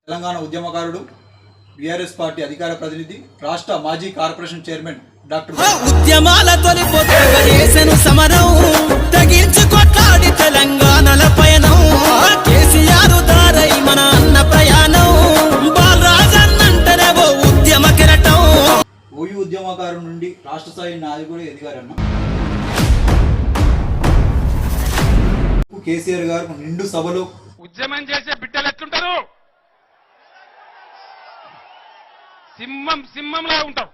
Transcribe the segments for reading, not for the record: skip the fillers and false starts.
తెలంగాణ ఉద్యమకారుడు, BRS party అధికార ప్రతినిధి, రాష్ట్ర మాజీ కార్పొరేషన్ చైర్మన్ డాక్టర్ ఉద్యమాల తొలిపోతేను సమరం తగించి కొట్లాడి తెలంగాణల పయనం కేసీఆర్ దారై మన అన్న ప్రయాణం బాలరాజన్నంటనే ఓ ఉద్యమ కిరటం. ఓయూ ఉద్యమకారుడు నుండి రాష్ట్ర స్థాయి నాయకుడు ఎదిగారన్న కేసీఆర్ గారు నిండు సభలో ఉద్యమం చేసే బిడ్డలు ఎట్లుంటారు? సింహంలా ఉంటారు.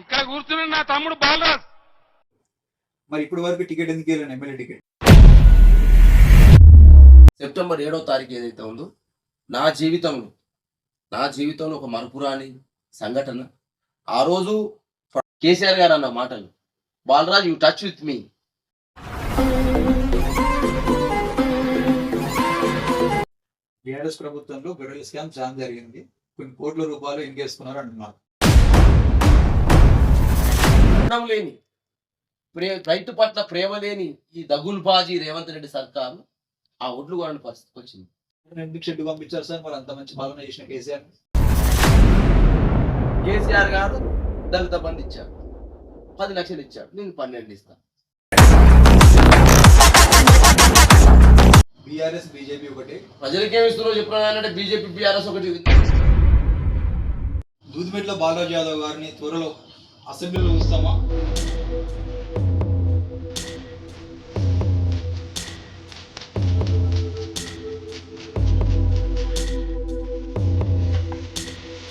ఇక్కడ కూర్చున్న నా తమ్ముడు బాలరాజ్. మరి ఇప్పటి వరకు టికెట్ ఎందుకు వెళ్ళాను? ఎమ్మెల్యే టికెట్ సెప్టెంబర్ 7వ తారీఖు ఏదైతే ఉందో నా జీవితంలో ఒక మరపురాని సంఘటన. ఆ రోజు కేసీఆర్ గారు అన్న మాటలు, Balraj you touch with me. BRS ప్రభుత్వంలో గొర్రెల స్కామ్ చాలా జరిగింది, కొన్ని కోట్ల రూపాయలు ఇంకేసుకున్నారు అంటున్నారు. లేని రైతు పట్ల ప్రేమ లేని ఈ దగుల్బాజీ రేవంత్ రెడ్డి సర్కారు ఆ ఒడ్లు కొనని పరిస్థితికి వచ్చింది. ఎందుకు షెడ్ పంపించారు సార్? మరి అంత మంచి పాలన చేసిన కేసీఆర్ గారు దళిత బంధు ఇచ్చారు, 10 లక్షలు ఇచ్చాడు, నేను 12 ఇస్తాను. బీఆర్ఎస్ బీజేపీ ఒకటి. ప్రజలకేమి ఇస్తున్నారో చెప్పినానంటే బీజేపీ బీఆర్ఎస్ ఒకటి. దూదిమెట్ల బాలరాజు యాదవ్ గారిని త్వరలో అసెంబ్లీలో చూస్తామా?